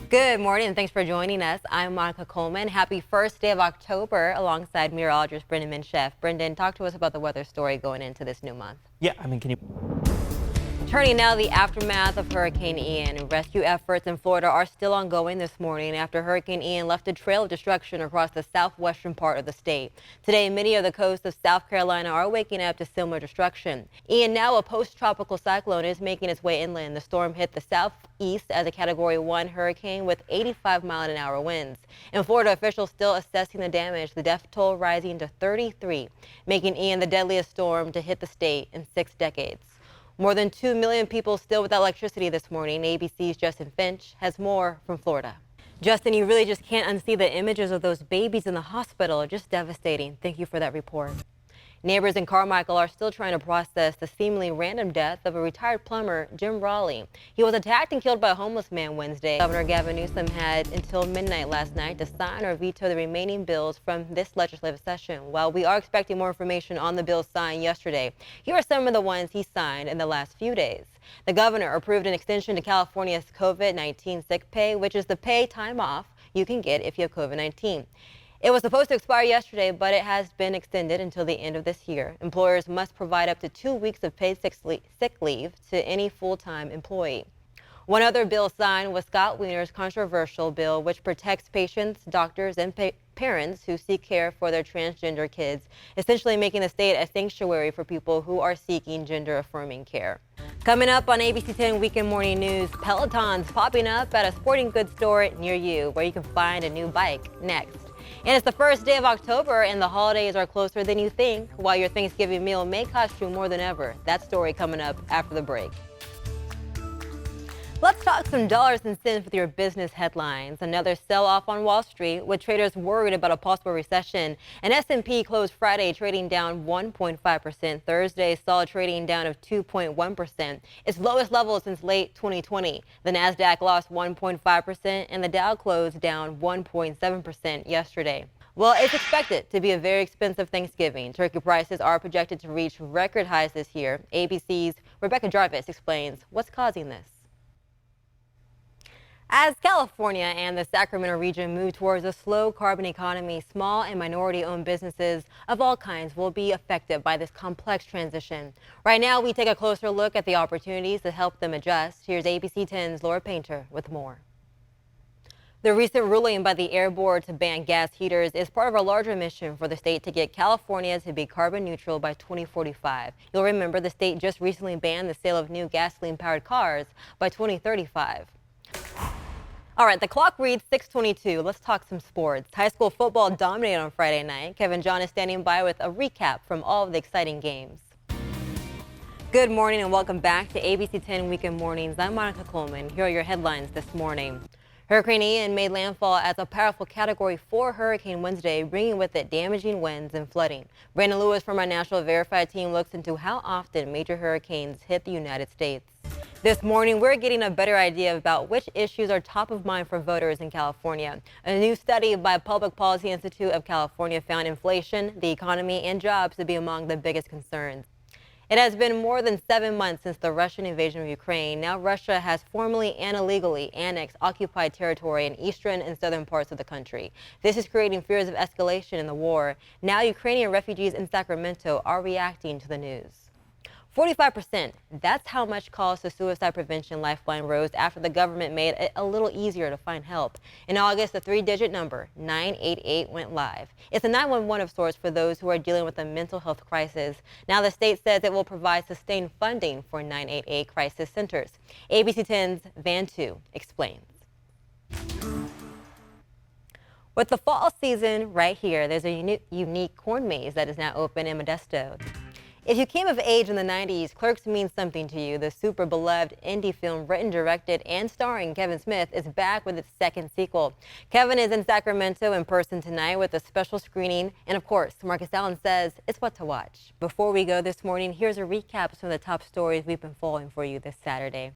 Good morning and thanks for joining us. I'm Monica Coleman. Happy first day of October alongside meteorologist Brendan Minchef. Brendan, talk to us about the weather story going into this new month. Yeah, can you? Turning now to the aftermath of Hurricane Ian. Rescue efforts in Florida are still ongoing this morning after Hurricane Ian left a trail of destruction across the southwestern part of the state. Today, many of the coasts of South Carolina are waking up to similar destruction. Ian, now a post-tropical cyclone, is making its way inland. The storm hit the southeast as a Category 1 hurricane with 85-mile-an-hour winds. In Florida, officials still assessing the damage, the death toll rising to 33, making Ian the deadliest storm to hit the state in 6 decades. More than 2 million people still without electricity this morning. ABC's Justin Finch has more from Florida. Justin, you really just can't unsee the images of those babies in the hospital. Just devastating. Thank you for that report. Neighbors in Carmichael are still trying to process the seemingly random death of a retired plumber, Jim Raleigh. He was attacked and killed by a homeless man Wednesday. Governor Gavin Newsom had until midnight last night to sign or veto the remaining bills from this legislative session. While we are expecting more information on the bills signed yesterday, here are some of the ones he signed in the last few days. The governor approved an extension to California's COVID-19 sick pay, which is the pay time off you can get if you have COVID-19. It was supposed to expire yesterday, but it has been extended until the end of this year. Employers must provide up to 2 weeks of paid sick leave to any full-time employee. One other bill signed was Scott Wiener's controversial bill, which protects patients, doctors, and parents who seek care for their transgender kids, essentially making the state a sanctuary for people who are seeking gender-affirming care. Coming up on ABC 10 Weekend Morning News, Pelotons popping up at a sporting goods store near you, where you can find a new bike next. And it's the first day of October and the holidays are closer than you think, while your Thanksgiving meal may cost you more than ever. That story coming up after the break. Let's talk some dollars and cents with your business headlines. Another sell-off on Wall Street with traders worried about a possible recession. And S&P closed Friday trading down 1.5%. Thursday saw a trading down of 2.1%, its lowest level since late 2020. The Nasdaq lost 1.5% and the Dow closed down 1.7% yesterday. Well, it's expected to be a very expensive Thanksgiving. Turkey prices are projected to reach record highs this year. ABC's Rebecca Jarvis explains what's causing this. As California and the Sacramento region move towards a slow carbon economy, small and minority-owned businesses of all kinds will be affected by this complex transition. Right now, we take a closer look at the opportunities to help them adjust. Here's ABC 10's Laura Painter with more. The recent ruling by the Air Board to ban gas heaters is part of a larger mission for the state to get California to be carbon neutral by 2045. You'll remember the state just recently banned the sale of new gasoline-powered cars by 2035. All right, the clock reads 6:22. Let's talk some sports. High school football dominated on Friday night. Kevin John is standing by with a recap from all of the exciting games. Good morning and welcome back to ABC 10 Weekend Mornings. I'm Monica Coleman. Here are your headlines this morning. Hurricane Ian made landfall as a powerful Category 4 hurricane Wednesday, bringing with it damaging winds and flooding. Brandon Lewis from our National Verified team looks into how often major hurricanes hit the United States. This morning, we're getting a better idea about which issues are top of mind for voters in California. A new study by Public Policy Institute of California found inflation, the economy, and jobs to be among the biggest concerns. It has been more than 7 months since the Russian invasion of Ukraine. Now Russia has formally and illegally annexed occupied territory in eastern and southern parts of the country. This is creating fears of escalation in the war. Now Ukrainian refugees in Sacramento are reacting to the news. 45%. That's how much calls to Suicide Prevention Lifeline rose after the government made it a little easier to find help. In August, the 3-digit number, 988, went live. It's a 911 of sorts for those who are dealing with a mental health crisis. Now the state says it will provide sustained funding for 988 crisis centers. ABC 10's Van Tu explains. With the fall season right here, there's a unique corn maze that is now open in Modesto. If you came of age in the 90s, Clerks means something to you. The super beloved indie film written, directed, and starring Kevin Smith is back with its second sequel. Kevin is in Sacramento in person tonight with a special screening. And of course, Marcus Allen says it's what to watch. Before we go this morning, here's a recap of some of the top stories we've been following for you this Saturday.